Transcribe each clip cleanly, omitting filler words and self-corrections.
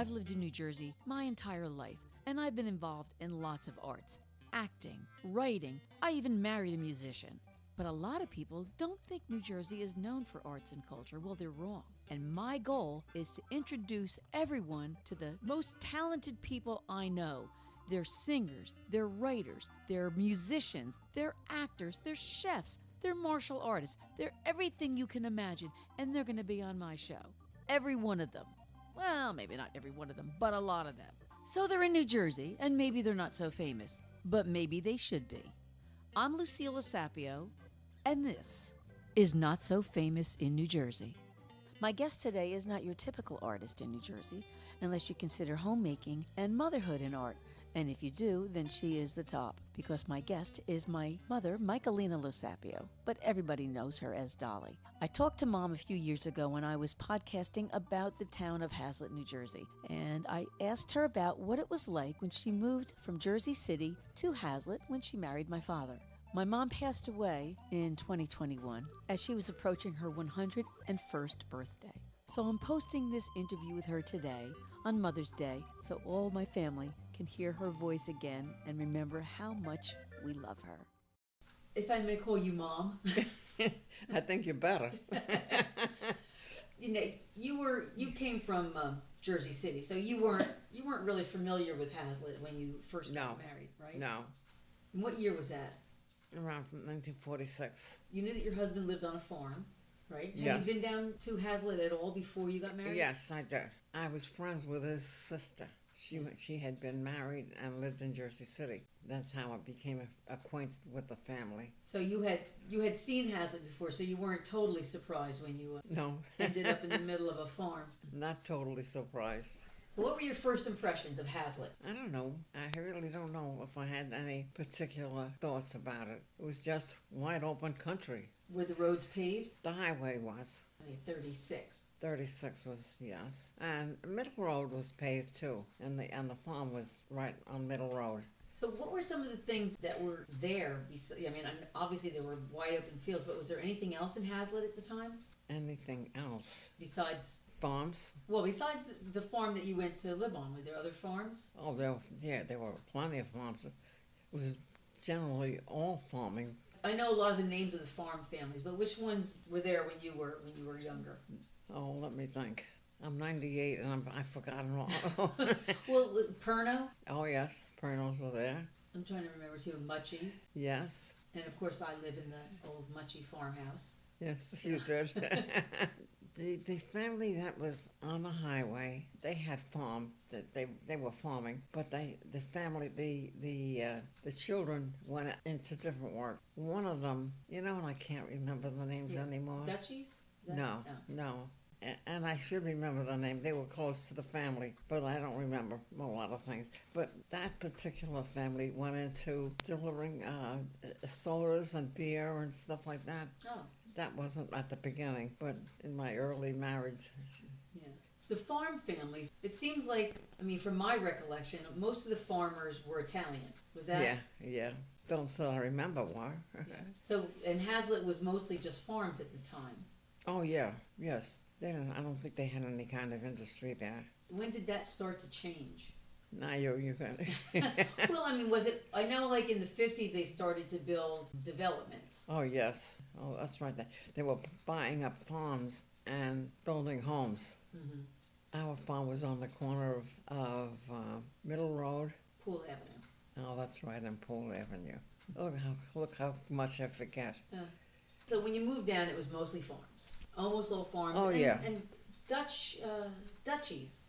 I've lived in New Jersey my entire life, and I've been involved in lots of arts, acting, writing. I even married a musician. But a lot of people don't think New Jersey is known for arts and culture. Well, they're wrong. And my goal is to introduce everyone to the most talented people I know. They're singers, they're writers, they're musicians, they're actors, they're chefs, they're martial artists. They're everything you can imagine, and they're going to be on my show. Every one of them. Well, maybe not every one of them, but a lot of them. So they're in New Jersey, and maybe they're not so famous, but maybe they should be. I'm Lucille Sapio, and this is Not So Famous in New Jersey. My guest today is not your typical artist in New Jersey, unless you consider homemaking and motherhood an art. And if you do, then she is the top, because my guest is my mother, Michaelina Sapio, but everybody knows her as Dolly. I talked to Mom a few years ago when I was podcasting about the town of Hazlet, New Jersey, and I asked her about what it was like when she moved from Jersey City to Hazlet when she married my father. My mom passed away in 2021 as she was approaching her 101st birthday. So I'm posting this interview with her today on Mother's Day so all my family can hear her voice again and remember how much we love her. If I may call you Mom. I think you better. You came from Jersey City, so you weren't really familiar with Hazlet when you first got married, right? No. And what year was that? Around 1946. You knew that your husband lived on a farm, right? Yes. Have you been down to Hazlet at all before you got married? Yes, I did. I was friends with his sister. She had been married and lived in Jersey City. That's how I became acquainted with the family. So you had seen Hazlet before, so you weren't totally surprised when you No. ended up in the middle of a farm. Not totally surprised. So what were your first impressions of Hazlet? I don't know. I really don't know if I had any particular thoughts about it. It was just wide open country. Were the roads paved? The highway was. 36. 36 was, yes. And Middle Road was paved too. And the farm was right on Middle Road. So what were some of the things that were there? I mean, obviously there were wide open fields, but was there anything else in Hazlet at the time? Anything else? Besides farms? Well, besides the farm that you went to live on, were there other farms? Oh, there were plenty of farms. It was generally all farming. I know a lot of the names of the farm families, but which ones were there when you were younger? Oh, let me think. I'm 98 and I've forgotten all. Well, Perno? Oh, yes. Pernos were there. I'm trying to remember, too. Muchie. Yes. And, of course, I live in the old Muchie farmhouse. Yes, you did. The family that was on the highway, they had farm. They were farming, but the children went into different work. One of them, and I can't remember the names anymore. Dutchies? No. And I should remember the name. They were close to the family, but I don't remember a lot of things. But that particular family went into delivering sodas and beer and stuff like that. Oh. That wasn't at the beginning, but in my early marriage. Yeah. The farm families, it seems like, from my recollection, most of the farmers were Italian. Was that? Yeah. Those that I remember were. Yeah. So, and Hazlet was mostly just farms at the time. Oh, yeah. Yes. I don't think they had any kind of industry there. When did that start to change? Now you're going to... Well, was it... I know, like, in the 50s, they started to build developments. Oh, yes. Oh, that's right. They were buying up farms and building homes. Mm-hmm. Our farm was on the corner of Middle Road. Pool Avenue. Oh, that's right, on Pool Avenue. Look how much I forget. So when you moved down, it was mostly farms. Almost all farms. Oh, yeah. And Dutchies.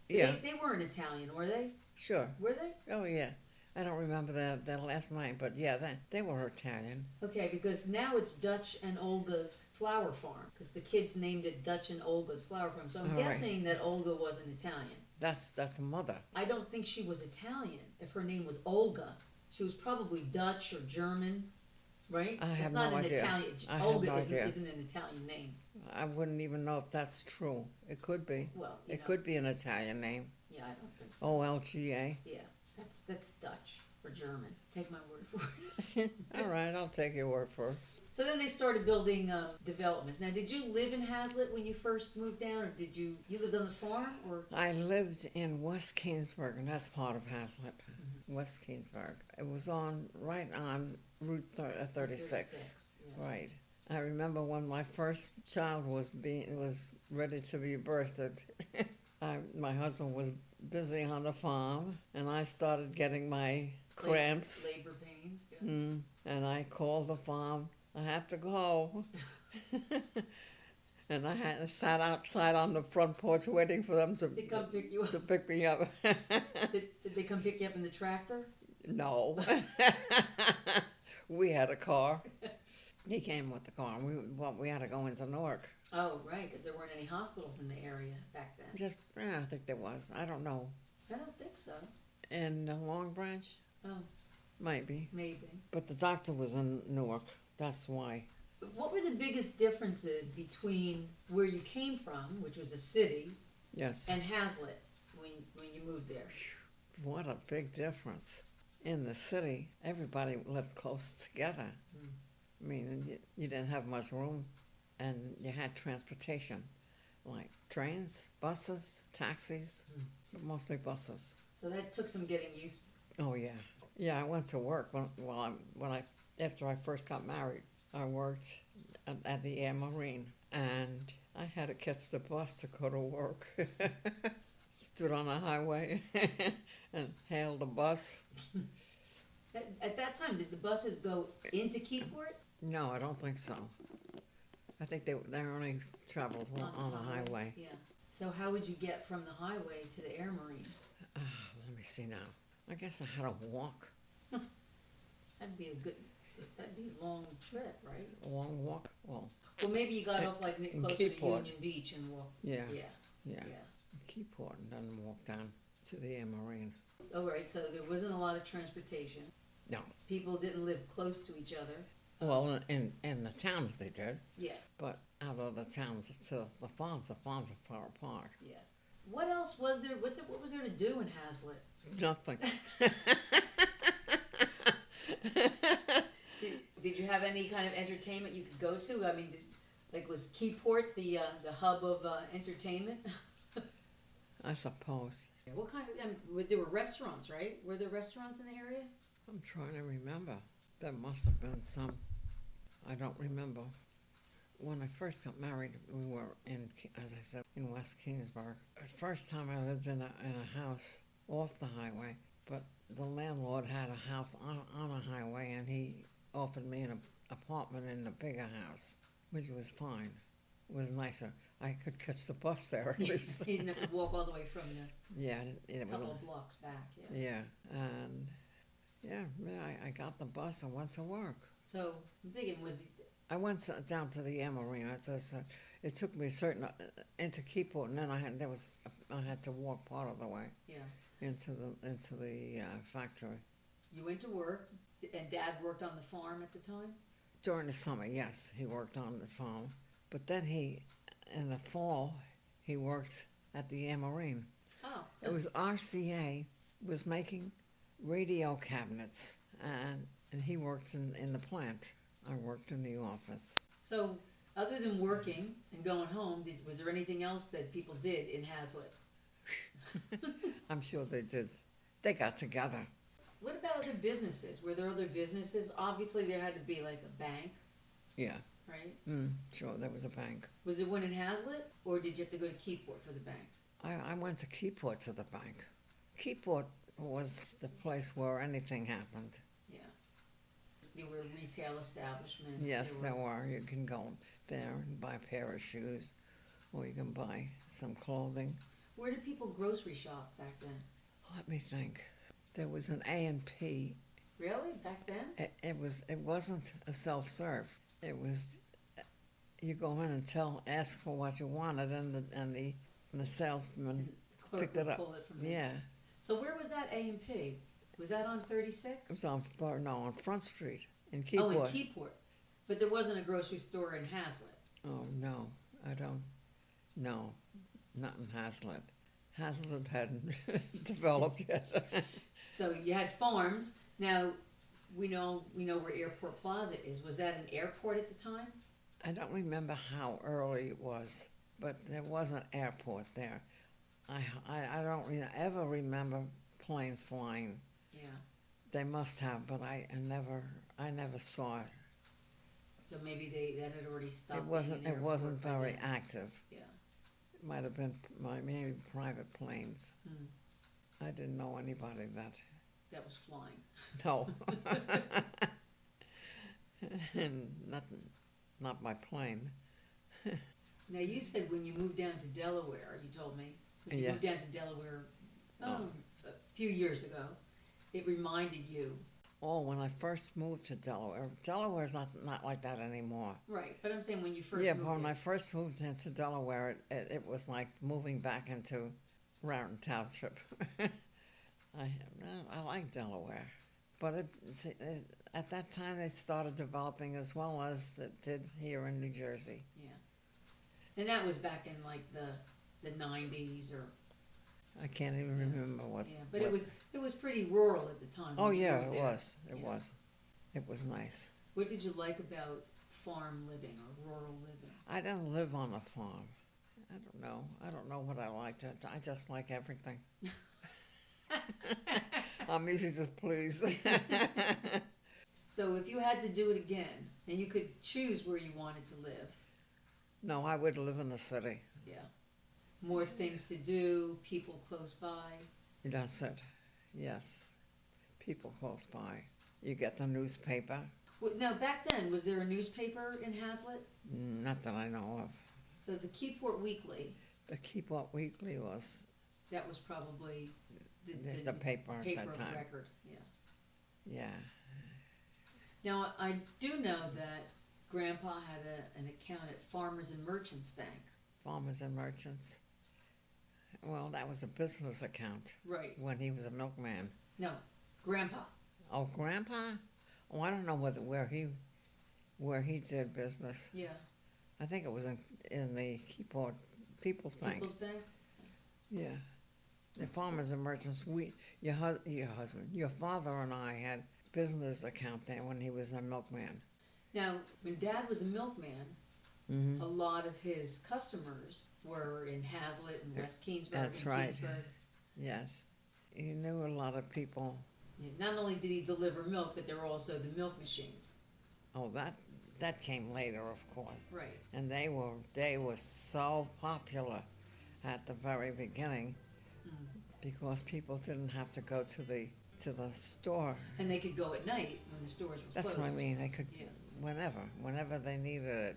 Yeah. They weren't Italian, were they? Sure. Were they? Oh, yeah. I don't remember their last name, but yeah, they were Italian. Okay, because now it's Dutch and Olga's Flower Farm, because the kids named it Dutch and Olga's Flower Farm. So I'm guessing that Olga wasn't Italian. That's the mother. I don't think she was Italian. If her name was Olga, she was probably Dutch or German, right? I have no idea. Olga isn't an Italian name. I wouldn't even know if that's true. It could be. Well, it could be an Italian name. Yeah, I don't think so. OLGA. Yeah, that's Dutch or German. Take my word for it. All right, I'll take your word for it. So then they started building developments. Now, did you live in Hazlet when you first moved down, or did you lived on the farm, or? I lived in West Keensburg, and that's part of Hazlet. West Keensburg. It was right on Route 36. Yeah. Right. I remember when my first child was ready to be birthed. My husband was busy on the farm, and I started getting my cramps. Labor pains. Yeah. And I called the farm. I have to go. And I had to sat outside on the front porch waiting for them to come pick you up. To pick me up. Did they come pick you up in the tractor? No. We had a car. He came with the car. We had to go into Newark. Oh, right, because there weren't any hospitals in the area back then. I think there was. I don't know. I don't think so. In Long Branch? Oh. Maybe. Maybe. But the doctor was in Newark. That's why. What were the biggest differences between where you came from, which was a city, Yes. and Hazlet when you moved there? What a big difference. In the city, everybody lived close together. I mean, you didn't have much room, and you had transportation, like trains, buses, taxis, but mostly buses. So that took some getting used to. Oh yeah, yeah. I went to work after I first got married. I worked at the Air Marine, and I had to catch the bus to go to work. Stood on the highway and hailed the bus. At that time, did the buses go into Keyport? No, I don't think so. I think they only traveled on the highway. Yeah. So how would you get from the highway to the Air Marine? Let me see now. I guess I had to walk. That'd be a long trip, right? A long walk? Well, maybe you got off like in closer to Keyport. Union Beach and walked. Yeah. Yeah. Keyport, and then walk down to the Air Marine. Oh, right. So there wasn't a lot of transportation. No. People didn't live close to each other. Well, in the towns they did. Yeah. But out of the towns to the farms are far apart. Yeah. What else was there? What was there to do in Hazlet? Nothing. Did you have any kind of entertainment you could go to? I mean, was Keyport the hub of entertainment? I suppose. What kind of? There were restaurants, right? Were there restaurants in the area? I'm trying to remember. There must have been some. I don't remember. When I first got married, we were as I said, in West Keensburg. The first time I lived in a house off the highway, but the landlord had a house on a highway, and he offered me an apartment in the bigger house, which was fine. It was nicer. I could catch the bus there at least. You didn't have to walk all the way from the Yeah, it was couple of blocks back. Yeah. Yeah, and I got the bus and went to work. So I'm thinking, I went down to the Air Marine. As I said, it took me into Keyport, and then I had to walk part of the way. Yeah. Into the factory. You went to work, and Dad worked on the farm at the time? During the summer, yes, he worked on the farm. But then in the fall, he worked at the Air Marine. Oh. It was RCA was making radio cabinets, and he worked in the plant. I worked in the office. So, other than working and going home, was there anything else that people did in Hazlet? I'm sure they did. They got together. What about other businesses? Were there other businesses? Obviously, there had to be like a bank. Yeah. Right? Sure, there was a bank. Was there one in Hazlet, or did you have to go to Keyport for the bank? I went to Keyport to the bank. Keyport was the place where anything happened. Yeah. There were retail establishments. Yes, there were. You can go there and buy a pair of shoes, or you can buy some clothing. Where did people grocery shop back then? Let me think. There was an A&P. Really? Back then? It wasn't a self-serve. It was you go in and ask for what you wanted, and the salesman picked it up. Pull it from there. Yeah. So where was that A&P? Was that on 36? It was on Front Street in Keyport. Oh, in Keyport. But there wasn't a grocery store in Hazlet. Oh, no. I don't. No. Not in Hazlet. Hazlet hadn't developed yet. So you had farms. Now, we know where Airport Plaza is. Was that an airport at the time? I don't remember how early it was, but there was an airport there. I don't ever remember planes flying. Yeah. They must have, but I never saw it. So maybe that had already stopped. It wasn't very active. Yeah. It might have been maybe private planes. Hmm. I didn't know anybody That was flying. No. Not my plane. Now you said when you moved down to Delaware, you told me when you moved down to Delaware a few years ago, it reminded you. Oh, when I first moved to Delaware, Delaware's not like that anymore. Right, but I'm saying when you first Yeah, moved but when I first moved into Delaware, it was like moving back into Raritan Township. I like Delaware, but at that time they started developing as well as it did here in New Jersey. Yeah, and that was back in like the 90s or. I can't even remember what. Yeah, but it was pretty rural at the time. Oh yeah, it was. It was nice. What did you like about farm living or rural living? I didn't live on a farm. I don't know. I don't know what I liked. I just like everything. I'm easy to please. So if you had to do it again, and you could choose where you wanted to live. No, I would live in the city. Yeah. More things to do, people close by. That's it. Yes. People close by. You get the newspaper. Well, now, back then, was there a newspaper in Hazlet? Not that I know of. So the Keyport Weekly. The Keyport Weekly was. That was probably the paper at that of time. record. Yeah. Yeah. Now I do know that Grandpa had an account at Farmers and Merchants Bank. Farmers and Merchants. Well, that was a business account. Right. When he was a milkman. No, Grandpa. Oh, Grandpa? Oh, I don't know where he did business. Yeah. I think it was in the Keyport People's Bank. People's Bank? Yeah. The Farmers and Merchants, your husband, your father and I had business account there when he was a milkman. Now, when Dad was a milkman, Mm-hmm. a lot of his customers were in Hazlet and West Keensburg. That's and right. Keensburg. Yes. He knew a lot of people. Yeah, not only did he deliver milk, but there were also the milk machines. Oh, that came later, of course. Right. And they were so popular at the very beginning because people didn't have to go to the store. And they could go at night when the stores were That's closed. what I mean. They could, Yeah. whenever they needed it.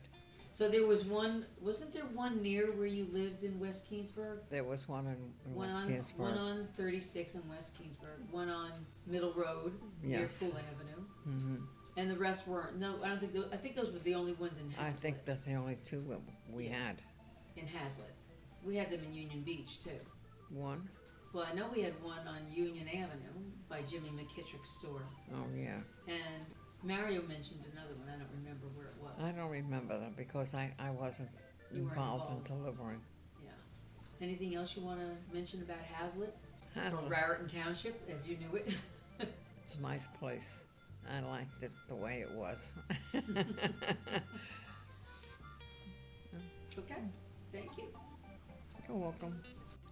So there was one, wasn't there one near where you lived in West Keensburg? There was one in One West on, Keensburg. one on 36 in West Keensburg, one on Middle Road near Yes. Pool Avenue, Mm-hmm. and the rest weren't. No, I don't think. I think those were the only ones in Hazlet. I think that's the only two that we had. In Hazlet, we had them in Union Beach too. One? Well, I know we had one on Union Avenue by Jimmy McKittrick's store, Oh, yeah. and Mario mentioned another one. I don't remember where it was. I don't remember them because I wasn't You weren't involved in involved. delivering. Yeah. Anything else you want to mention about Hazlet? Or Hazlet. Raritan Township, as you knew it? It's a nice place. I liked it the way it was. Okay. Thank you. You're welcome.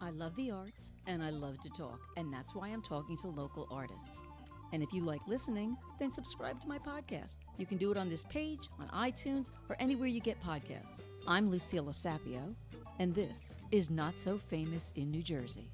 I love the arts and I love to talk, and that's why I'm talking to local artists. And if you like listening, then subscribe to my podcast. You can do it on this page, on iTunes, or anywhere you get podcasts. I'm Lucilla Sapio, and this is Not So Famous in New Jersey.